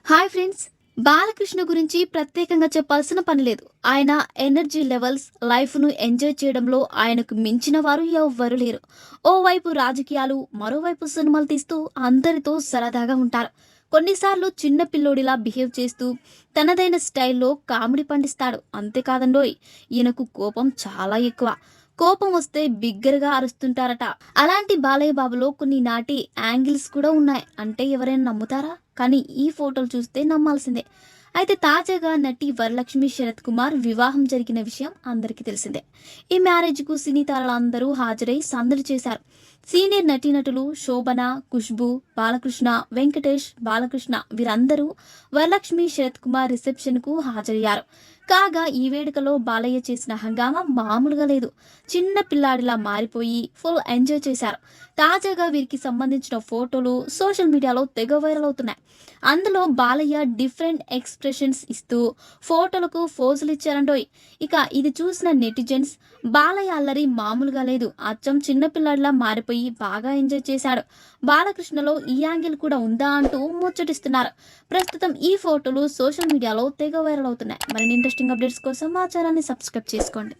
Hi friends. Balakrishna గురించి ప్రత్యేకంగా చెప్పాల్సిన పని లేదు. ఆయన ఎనర్జీ లెవెల్స్, లైఫ్‌ను ఎంజాయ్ చేయడంలో ఆయనకు మించిన వారు ఎవ్వరు లేరు. ఓవైపు రాజకీయాలు, మరోవైపు సినిమాలు తీస్తూ అందరితో సరదాగా ఉంటారు. కొన్నిసార్లు చిన్న పిల్లోడిలా బిహేవ్ చేస్తూ తనదైన స్టైల్‌లో కామెడీ పండిస్తాడు. అంతేకాదండోయ్! ఈయనకు కోపం చాలా ఎక్కువ. కోపం వస్తే బిగ్గరగా అరుస్తుంటారట. అలాంటి బాలయ్య బాబులో కొన్ని నాటి యాంగిల్స్ కూడా ఉన్నాయి. అంటే ఎవరైనా నమ్ముతారా? కానీ ఈ ఫోటోలు చూస్తే నమ్మాల్సిందే. అయితే తాజాగా నటి వరలక్ష్మి శరత్ కుమార్ వివాహం జరిగిన విషయం అందరికీ తెలిసిందే. ఈ మ్యారేజ్‌కు సినీ తారలందరూ హాజరై సందడి చేశారు. సీనియర్ నటీనటులు శోభన, ఖుష్బూ, బాలకృష్ణ, వెంకటేష్, బాలకృష్ణ వీరందరూ వరలక్ష్మి శరత్ కుమార్ రిసెప్షన్‌కు హాజరయ్యారు. కాగా ఈ వేడుకలో బాలయ్య చేసిన హంగామా మామూలుగా లేదు. చిన్న పిల్లాడిలా మారిపోయి ఫుల్ ఎంజాయ్ చేశారు. తాజాగా వీరికి సంబంధించిన ఫోటోలు సోషల్ మీడియాలో తెగ వైరల్ అవుతున్నాయి. అందులో బాలయ్య డిఫరెంట్ ఎక్స్ప్రెషన్స్ ఇస్తూ ఫోటోలకు ఫోజులు ఇచ్చారంటోయ్. ఇక ఇది చూసిన నెటిజన్స్ బాలయ్య అల్లరి మామూలుగా లేదు, అచ్చం చిన్నపిల్లాడిలా మారిపోయి బాగా ఎంజాయ్ చేశాడు, బాలకృష్ణలో ఈ యాంగిల్ కూడా ఉందా అంటూ ముచ్చటిస్తున్నారు. ప్రస్తుతం ఈ ఫోటోలు సోషల్ మీడియాలో తెగ వైరల్ అవుతున్నాయి. మరిన్ని ఇంట్రెస్టింగ్ అప్డేట్స్ కోసం మా ఛానల్ని సబ్స్క్రైబ్ చేసుకోండి.